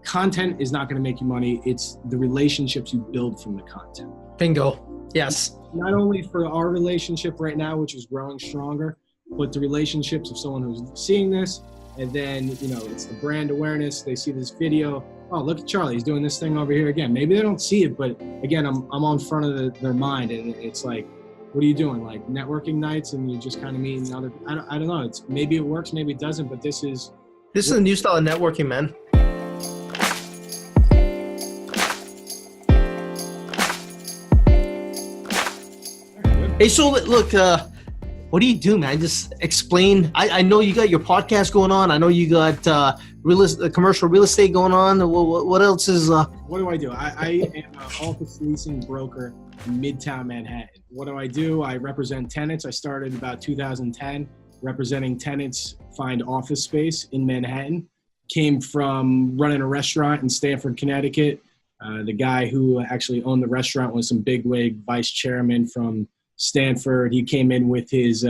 content is not going to make you money. It's the relationships you build from the content. Bingo. Yes. Not only for our relationship right now, which is growing stronger, but the relationships of someone who's seeing this. And then, it's the brand awareness. They see this video. Oh, look at Charlie. He's doing this thing over here again. Maybe they don't see it, but again, I'm on front of their mind. And it's like, what are you doing? Like networking nights, and you just kind of meeting other, I don't know. Maybe it works, maybe it doesn't, but this is a new style of networking, man. Hey, so look, what do you do, man? Just explain. I know you got your podcast going on. I know you got commercial real estate going on. What else is? What do I do? I am an office leasing broker in Midtown Manhattan. What do? I represent tenants. I started about 2010, representing tenants find office space in Manhattan. Came from running a restaurant in Stamford, Connecticut. The guy who actually owned the restaurant was some bigwig vice chairman from Stanford. He came in with his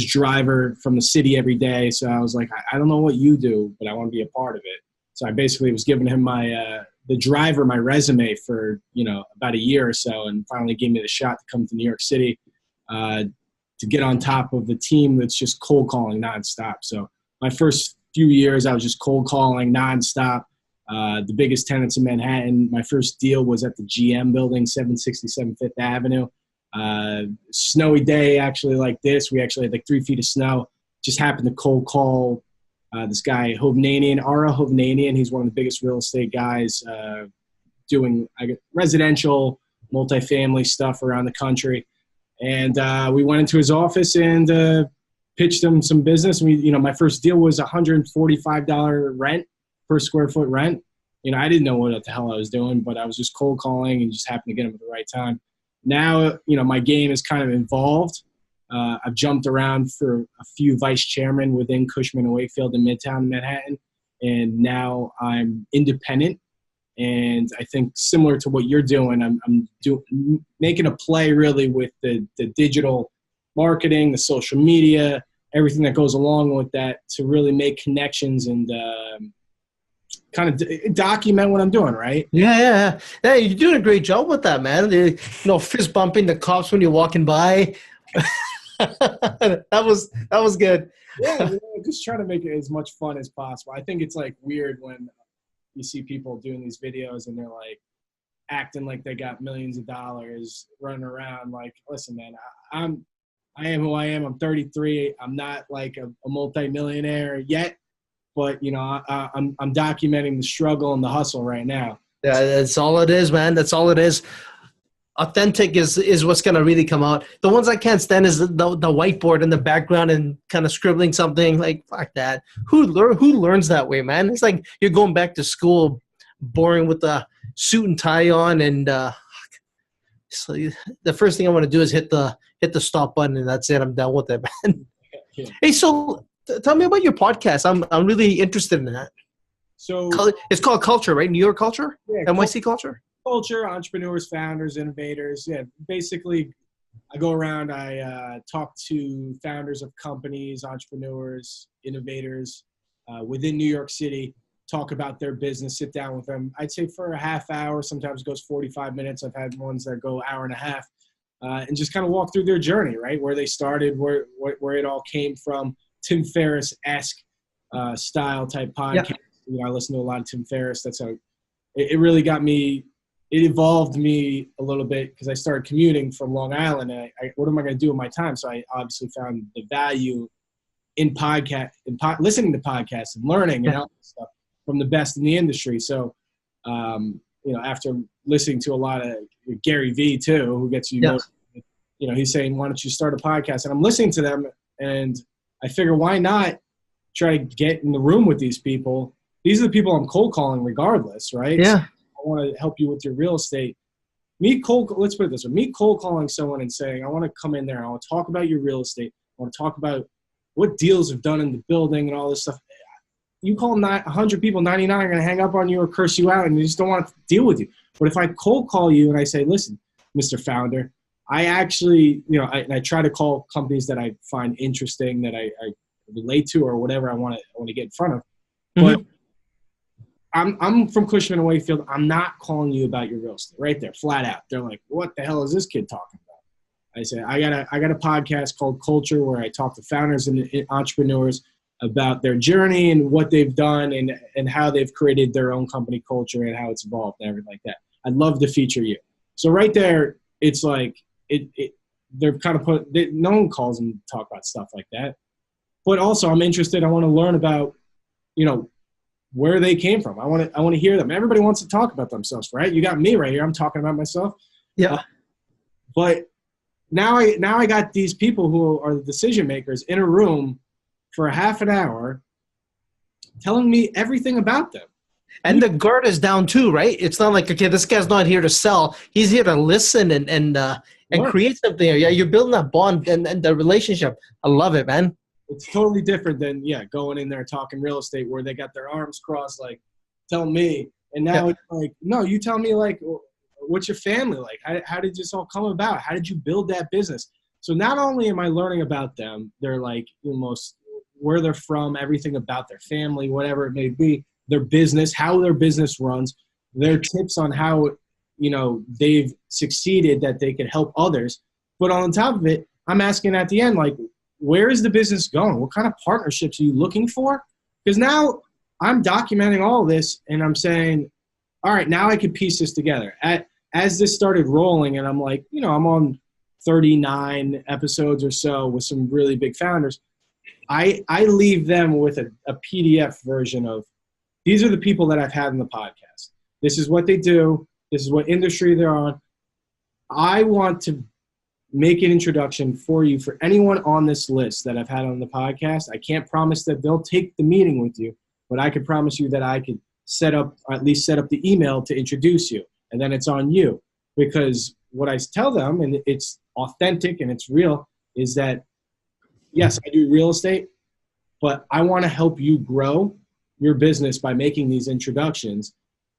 driver from the city every day. So I was like, I don't know what you do, but I want to be a part of it. So I basically was giving him my resume for about a year or so, and finally gave me the shot to come to New York City to get on top of the team that's just cold calling nonstop. So my first few years, I was just cold calling nonstop. The biggest tenants in Manhattan. My first deal was at the GM building, 767 Fifth Avenue. Snowy day, actually, like this. We actually had like 3 feet of snow. Just happened to cold call this guy, Ara Hovnanian. He's one of the biggest real estate guys doing residential, multifamily stuff around the country. And we went into his office and pitched him some business. My first deal was $145 rent per square foot rent. I didn't know what the hell I was doing, but I was just cold calling and just happened to get him at the right time. Now, my game is kind of involved. I've jumped around for a few vice chairmen within Cushman & Wakefield in Midtown Manhattan, and now I'm independent. And I think similar to what you're doing, I'm making a play really with the digital marketing, the social media, everything that goes along with that to really make connections and kind of document what I'm doing, right? Yeah. Hey, you're doing a great job with that, man. Fist bumping the cops when you're walking by. that was good. Yeah, just trying to make it as much fun as possible. I think it's like weird when you see people doing these videos and they're like acting like they got millions of dollars running around. Like, listen, man, I am who I am. I'm 33. I'm not like a multi-millionaire yet. But, I'm documenting the struggle and the hustle right now. Yeah, that's all it is, man. That's all it is. Authentic is what's going to really come out. The ones I can't stand is the whiteboard in the background and kind of scribbling something. Like, fuck that. Who learns that way, man? It's like you're going back to school, boring with the suit and tie on. And so the first thing I want to do is hit the stop button, and that's it. I'm done with it, man. Yeah. Hey, so tell me about your podcast. I'm really interested in that. So it's called Culture, right? New York Culture? Yeah, NYC Culture? Culture, entrepreneurs, founders, innovators. Yeah, basically, I go around, I talk to founders of companies, entrepreneurs, innovators within New York City, talk about their business, sit down with them. I'd say for a half hour, sometimes it goes 45 minutes. I've had ones that go hour and a half, and just kind of walk through their journey, right? Where they started, where it all came from. Tim Ferriss-esque style type podcast. Yeah. I listen to a lot of Tim Ferriss. That's how it really got me. It evolved me a little bit because I started commuting from Long Island. And what am I going to do with my time? So I obviously found the value in listening to podcasts and learning and all that stuff from the best in the industry. So, after listening to a lot of Gary Vee too, who gets you, he's saying, why don't you start a podcast? And I'm listening to them and I figure, why not try to get in the room with these people? These are the people I'm cold calling regardless, right? Yeah. So I want to help you with your real estate. Let's put it this way. Me cold calling someone and saying, I want to come in there. I want to talk about your real estate. I want to talk about what deals have done in the building and all this stuff. You call 100 people, 99 are going to hang up on you or curse you out and they just don't want to deal with you. But if I cold call you and I say, listen, Mr. Founder, I actually, I try to call companies that I find interesting, that I relate to, or whatever I want to get in front of. But I'm from Cushman and Wakefield. I'm not calling you about your real estate right there, flat out. They're like, what the hell is this kid talking about? I said, I got a podcast called Culture where I talk to founders and entrepreneurs about their journey and what they've done and how they've created their own company culture and how it's evolved and everything like that. I'd love to feature you. So right there, it's like they're kind of no one calls them to talk about stuff like that. But also I'm interested. I want to learn about, where they came from. I want to hear them. Everybody wants to talk about themselves, right? You got me right here. I'm talking about myself. Yeah. But now I got these people who are the decision makers in a room for a half an hour telling me everything about them. And the guard is down too, right? It's not like, okay, this guy's not here to sell. He's here to listen and create something. Yeah, you're building that bond and the relationship. I love it, man. It's totally different than, going in there talking real estate where they got their arms crossed, like, tell me. And now it's like, no, you tell me, like, what's your family like? How did this all come about? How did you build that business? So not only am I learning about them, they're like where they're from, everything about their family, whatever it may be, their business, how their business runs, their tips on how, they've succeeded that they could help others. But on top of it, I'm asking at the end, like, where is the business going? What kind of partnerships are you looking for? Because now I'm documenting all this and I'm saying, all right, now I can piece this together. As this started rolling and I'm like, I'm on 39 episodes or so with some really big founders. I leave them with a PDF version of, these are the people that I've had in the podcast. This is what they do. This is what industry they're on. I want to make an introduction for you for anyone on this list that I've had on the podcast. I can't promise that they'll take the meeting with you, but I can promise you that I could at least set up the email to introduce you. And then it's on you. Because what I tell them, and it's authentic and it's real, is that, yes, I do real estate, but I want to help you grow your business by making these introductions.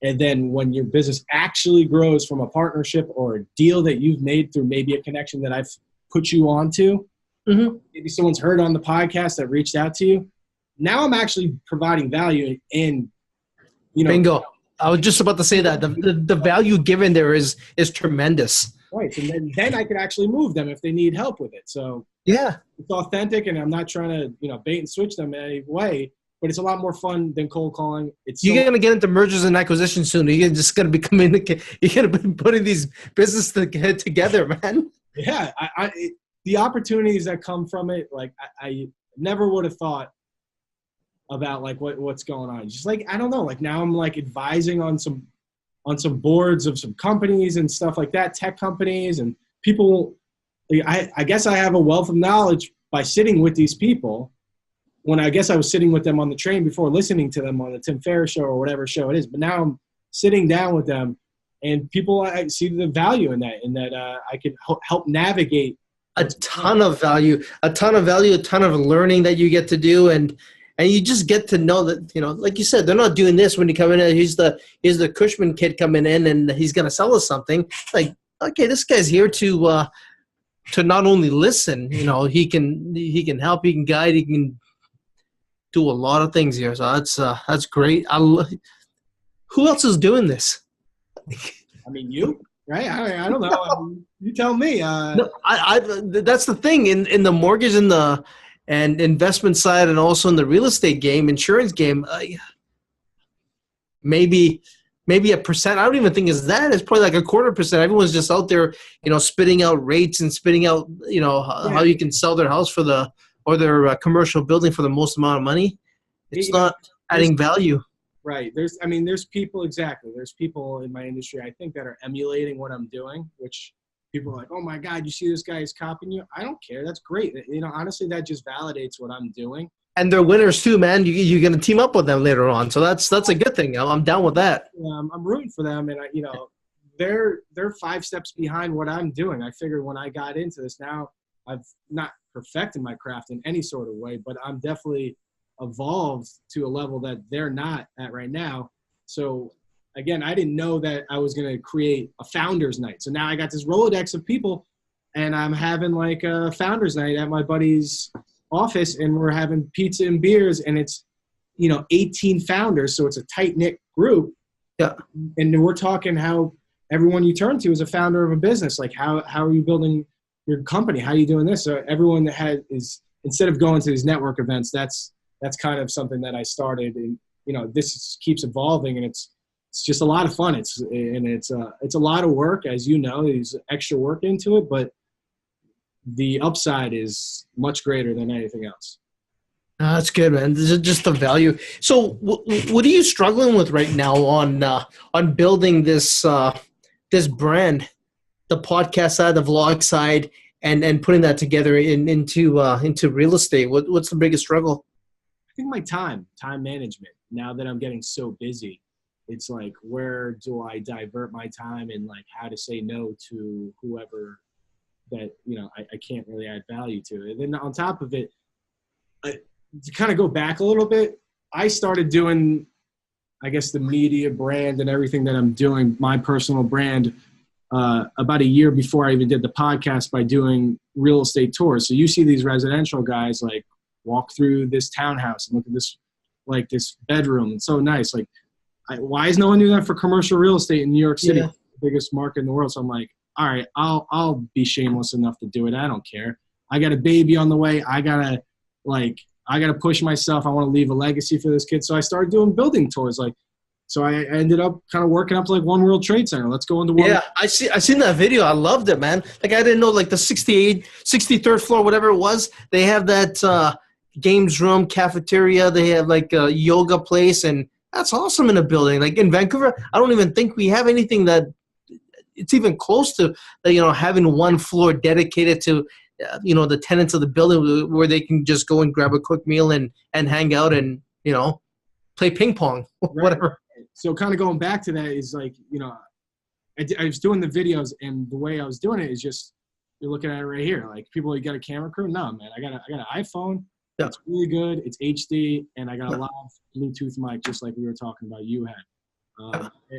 And then when your business actually grows from a partnership or a deal that you've made through maybe a connection that I've put you onto, maybe someone's heard on the podcast that reached out to you. Now I'm actually providing value in, Bingo. I was just about to say that the value given there is tremendous. Right. And then I could actually move them if they need help with it. So yeah, it's authentic and I'm not trying to, bait and switch them in any way. But it's a lot more fun than cold calling. You're going to get into mergers and acquisitions soon. You're just going to be you're going to be putting these businesses together, man. Yeah. The opportunities that come from it, like I never would have thought about like what's going on. Just like, I don't know, like now I'm like advising on some boards of some companies and stuff like that, tech companies and people. I guess I have a wealth of knowledge by sitting with these people. When I guess I was sitting with them on the train before listening to them on the Tim Ferriss show or whatever show it is. But now I'm sitting down with them and people, I see the value in that I can help navigate. A ton of value, a ton of learning that you get to do. And you just get to know that, like you said, they're not doing this when you come in. He's the Cushman kid coming in and he's going to sell us something. Like, okay, this guy's here to not only listen, he can help, he can guide, he can do a lot of things here. So that's great. Who else is doing this? I mean, you, right? I don't know. You tell me. No, that's the thing in the mortgage and investment side, and also in the real estate game, insurance game. Maybe a percent. I don't even think it's that. It's probably like 0.25%. Everyone's just out there, spitting out rates and spitting out, how you can sell their house or their commercial building for the most amount of money. It's not adding value. Right. There's people, exactly. There's people in my industry, I think, that are emulating what I'm doing, which people are like, oh my God, you see this guy is copying you. I don't care. That's great. Honestly, that just validates what I'm doing. And they're winners too, man. You're going to team up with them later on. So that's a good thing. I'm down with that. I'm rooting for them. And they're 5 steps behind what I'm doing. I figured when I got into this, now I've not perfected my craft in any sort of way, but I'm definitely evolved to a level that they're not at right now. So again, I didn't know that I was going to create a founders night. So now I got this Rolodex of people and I'm having like a founders night at my buddy's office and we're having pizza and beers and it's, 18 founders. So it's a tight knit group. Yeah. And we're talking how everyone you turn to is a founder of a business. Like how are you building your company? How are you doing this? So everyone that is, instead of going to these network events, that's kind of something that I started. And, this keeps evolving, and it's just a lot of fun. It's a lot of work, as you know, there's extra work into it, but the upside is much greater than anything else. That's good, man. This is just the value. So, what are you struggling with right now on building this this brand, the podcast side, the vlog side, and putting that together into real estate? What's the biggest struggle? I think my time management. Now that I'm getting so busy, it's like, where do I divert my time, and like how to say no to whoever that I can't really add value to. And then on top of it, to kind of go back a little bit, I started doing, I guess, the media brand and everything that I'm doing, my personal brand, about a year before I even did the podcast, by doing real estate tours. So you see these residential guys like walk through this townhouse and look at this bedroom. It's so nice. Like, why is no one doing that for commercial real estate in New York City, the biggest market in the world? So I'm like, all right, I'll be shameless enough to do it. I don't care. I got a baby on the way. I gotta push myself. I want to leave a legacy for this kid. So I started doing building tours. So I ended up kind of working up to like One World Trade Center. Let's go into one. Yeah, I seen that video. I loved it, man. Like, I didn't know, like, the 63rd floor, whatever it was, they have that games room, cafeteria. They have like a yoga place, and that's awesome in a building. Like in Vancouver, I don't even think we have anything that it's even close to, having one floor dedicated to, the tenants of the building, where they can just go and grab a quick meal and hang out and, play ping pong, whatever. So kind of going back to that is like, I was doing the videos, and the way I was doing it is just, you're looking at it right here. Like, people, you got a camera crew? No, man, I got an iPhone. Yeah. It's really good. It's HD, and I got a live Bluetooth mic, just like we were talking about you had.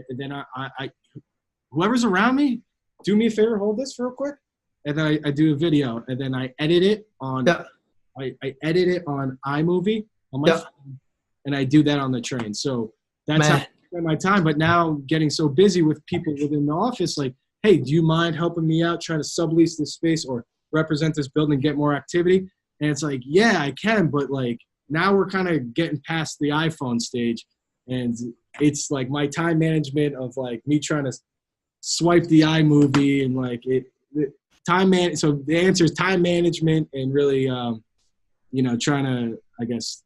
And then I whoever's around me, do me a favor, hold this real quick. And then I do a video, and then I edit it on I edit it on iMovie on my phone, and I do that on the train. So that's how I spend my time. But now, getting so busy with people within the office, like, hey, do you mind helping me out, trying to sublease this space or represent this building, get more activity? And it's like, yeah, I can, but like, now we're kind of getting past the iPhone stage, and it's like my time management of like me trying to swipe the iMovie and like so the answer is time management, and really, trying to, I guess,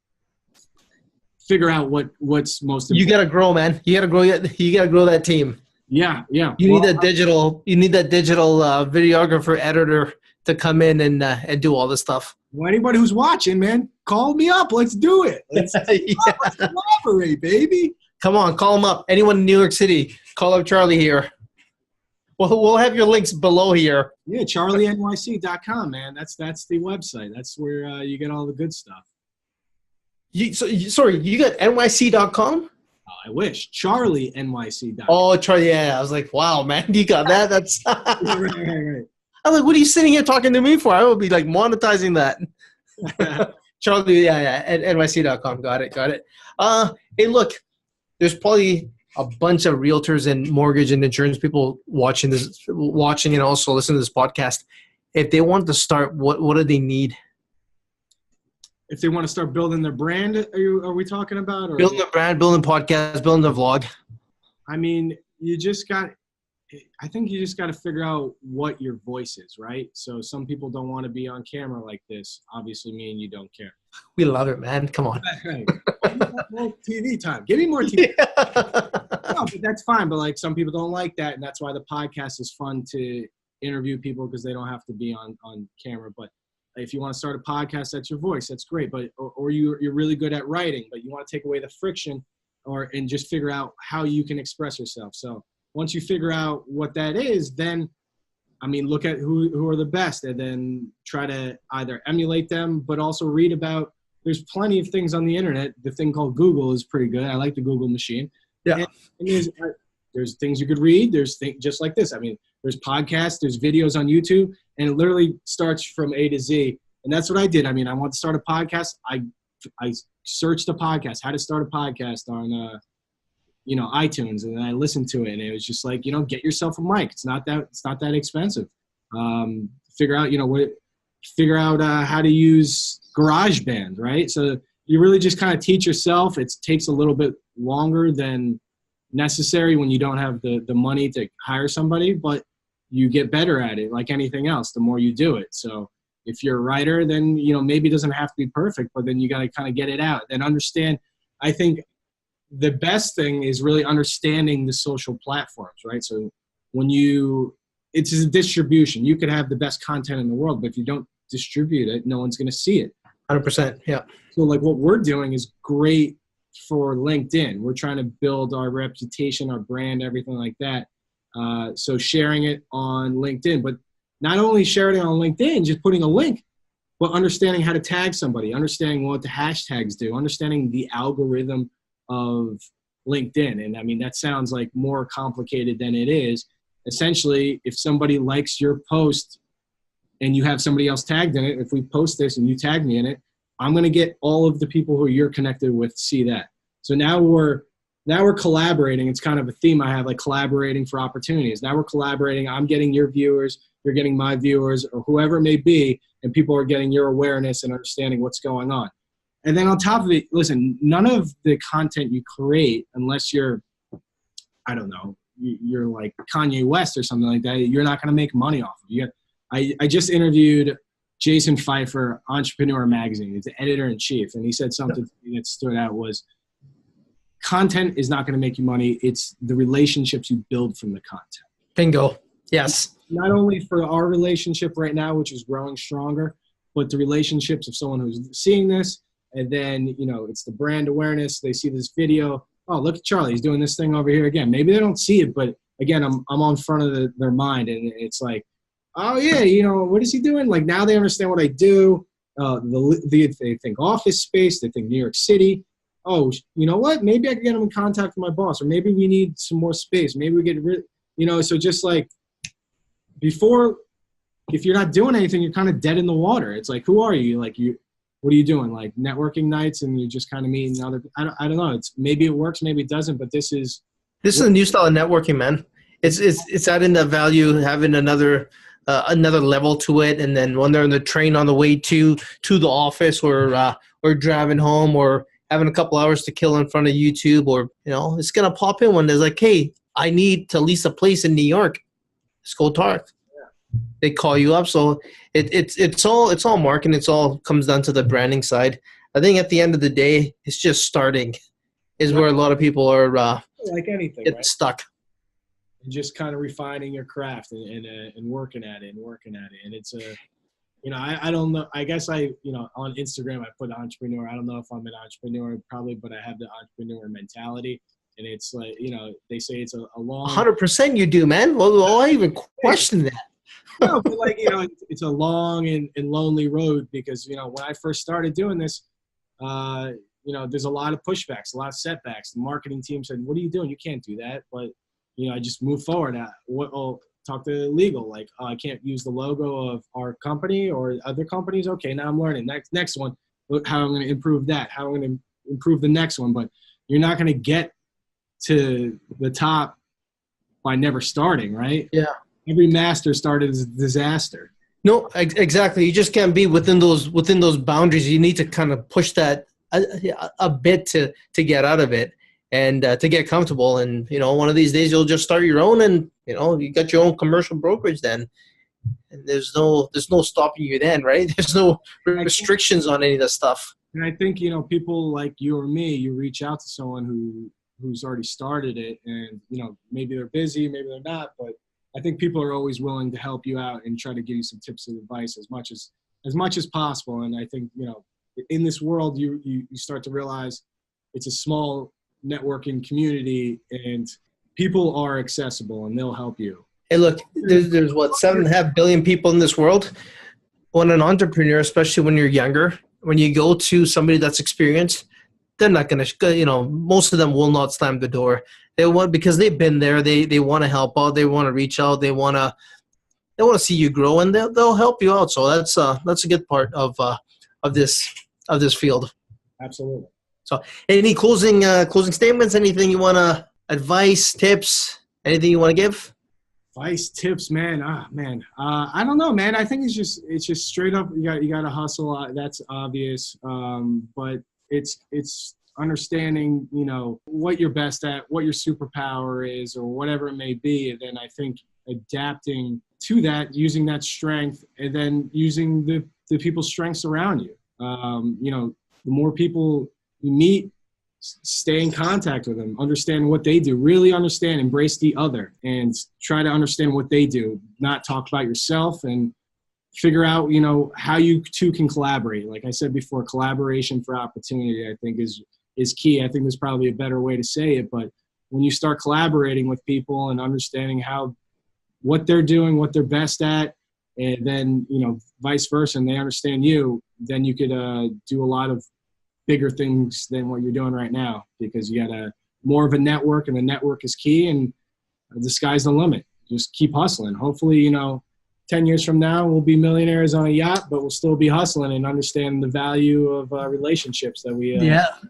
figure out what's most important. You gotta grow, man. You gotta grow that team. Yeah. You need that digital videographer, editor to come in and do all this stuff. Well, anybody who's watching, man, call me up. Let's do it. Let's collaborate, baby. Come on, call them up. Anyone in New York City, call up Charlie here. We'll have your links below here. Yeah, charlienyc.com, man. That's the website. That's where you get all the good stuff. Sorry, you got nyc.com? Oh, I wish. charlienyc.com. Oh, Charlie, yeah. I was like, wow, man, you got that? That's right. I'm like, what are you sitting here talking to me for? I would be like monetizing that. Charlie, at nyc.com. Got it. Hey, look, there's probably a bunch of realtors and mortgage and insurance people watching and also listening to this podcast. If they want to start, what do they need? If they want to start building their brand, are we talking about? Or building a brand, building podcasts, building a vlog. I mean, I think you just got to figure out what your voice is, right? So some people don't want to be on camera like this. Obviously, me and you don't care. We love it, man. Come on. More TV time. Give me more TV. No, but that's fine. But like, some people don't like that, and that's why the podcast is fun to interview people, because they don't have to be on camera. But if you want to start a podcast, that's your voice. That's great. But or you're really good at writing, but you want to take away the friction, and just figure out how you can express yourself. So once you figure out what that is, then, I mean, look at who are the best, and then try to either emulate them, but also read about. There's plenty of things on the internet. The thing called Google is pretty good. I like the Google machine. Yeah. And there's things you could read. There's things just like this. I mean, there's podcasts, there's videos on YouTube, and it literally starts from A to Z. And that's what I did. I mean, I want to start a podcast. I searched a podcast, how to start a podcast on, iTunes, and I listened to it, and it was just like, get yourself a mic. It's not that expensive. Figure out how to use GarageBand, right? So you really just kind of teach yourself. It takes a little bit longer than necessary when you don't have the money to hire somebody, but you get better at it like anything else the more you do it. So if you're a writer, then maybe it doesn't have to be perfect, but then you got to kind of get it out and understand. I think the best thing is really understanding the social platforms, right? So it's a distribution. You could have the best content in the world, but if you don't distribute it, no one's going to see it. 100%. Yeah. So like what we're doing is great for LinkedIn. We're trying to build our reputation, our brand, everything like that. So sharing it on LinkedIn, but not only sharing it on LinkedIn, just putting a link, but understanding how to tag somebody, understanding what the hashtags do, understanding the algorithm of LinkedIn. And I mean, that sounds like more complicated than it is. Essentially, if somebody likes your post and you have somebody else tagged in it, if we post this and you tag me in it, I'm going to get all of the people who you're connected with see that. So now we're collaborating. It's kind of a theme I have, like collaborating for opportunities. Now we're collaborating. I'm getting your viewers, you're getting my viewers, or whoever it may be, and people are getting your awareness and understanding what's going on. And then on top of it, listen, none of the content you create, unless you're, I don't know, you're like Kanye West or something like that, you're not going to make money off of it. I just interviewed Jason Pfeiffer, Entrepreneur Magazine. He's the editor-in-chief, and he said something to me that stood out was, content is not going to make you money. It's the relationships you build from the content. Bingo. Yes. Not only for our relationship right now, which is growing stronger, but the relationships of someone who's seeing this, and then, it's the brand awareness. They see this video. Oh, look at Charlie. He's doing this thing over here again. Maybe they don't see it, but again, I'm on front of their mind, and it's like, oh yeah, what is he doing? Like now they understand what I do. They think office space. They think New York City. Oh, you know what? Maybe I can get them in contact with my boss, or maybe we need some more space. Maybe we get rid. So just like before, if you're not doing anything, you're kind of dead in the water. It's like, who are you? Like what are you doing? Like networking nights, and you're just kind of meeting other. I don't know. It's maybe it works, maybe it doesn't. But this is a new style of networking, man. It's adding the value, having another level to it, and then when they're in the train on the way to the office, or driving home, or having a couple hours to kill in front of YouTube, or it's gonna pop in when there's like, hey, I need to lease a place in New York. Let's go talk. Yeah. They call you up, so it's all marketing. It's all comes down to the branding side. I think at the end of the day, it's just starting, is where a lot of people are like anything, getting right? stuck. And just kind of refining your craft and working at it. And it's I don't know. I guess on Instagram I put entrepreneur. I don't know if I'm an entrepreneur probably, but I have the entrepreneur mentality. And it's like, they say it's a long. 100% you do, man. Well, I even question that. No, but like, it's a long and lonely road because, when I first started doing this, there's a lot of pushbacks, a lot of setbacks. The marketing team said, what are you doing? You can't do that. But, I just moved forward. I'll talk to legal. Like, I can't use the logo of our company or other companies. Okay, now I'm learning. Next one, how I'm going to improve that, how I'm going to improve the next one. But you're not going to get to the top by never starting, right? Yeah. Every master started as a disaster. No, exactly. You just can't be within those boundaries. You need to kind of push that a bit to get out of it and to get comfortable. And one of these days you'll just start your own, and you got your own commercial brokerage then. And there's no stopping you then, right? There's no restrictions on any of this stuff. And I think people like you or me, you reach out to someone who's already started it, and maybe they're busy, maybe they're not, but I think people are always willing to help you out and try to give you some tips and advice as much as possible. And I think in this world you start to realize it's a small networking community and people are accessible and they'll help you. Hey, look, there's what, 7.5 billion people in this world. When an entrepreneur, especially when you're younger, when you go to somebody that's experienced, they're not going to, most of them will not slam the door. They want, because they've been there. They want to help out. They want to reach out. They want to see you grow, and they'll help you out. So that's a good part of this field. Absolutely. So any closing statements? Anything you want to advice, tips, anything you want to give? Advice, tips, man. I don't know, man. I think it's just straight up. You got to hustle. That's obvious. But it's understanding, what you're best at, what your superpower is, or whatever it may be. And then I think adapting to that, using that strength, and then using the people's strengths around you. The more people you meet, stay in contact with them, understand what they do, really understand, embrace the other, and try to understand what they do, not talk about yourself, and figure out, how you two can collaborate. Like I said before, collaboration for opportunity, I think is key. I think there's probably a better way to say it, but when you start collaborating with people and understanding what they're doing, what they're best at, and then, vice versa, and they understand you, then you could do a lot of bigger things than what you're doing right now, because you got more of a network, and the network is key, and the sky's the limit. Just keep hustling. Hopefully, 10 years from now, we'll be millionaires on a yacht, but we'll still be hustling and understand the value of relationships that we.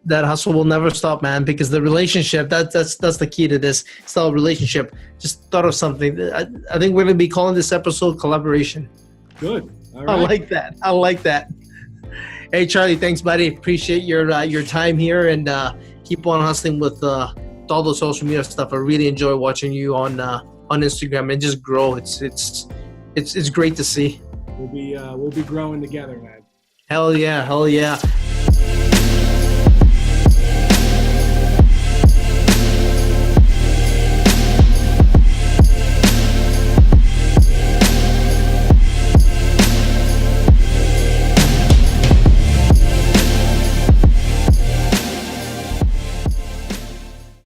That hustle will never stop, man, because the relationship, that's the key to this. It's all relationship. Just thought of something. I think we're going to be calling this episode Collaboration. Good. All right. I like that. Hey, Charlie, thanks, buddy. Appreciate your time here, and keep on hustling with all the social media stuff. I really enjoy watching you on Instagram and just grow. It's great to see. We'll be growing together, man. Hell yeah.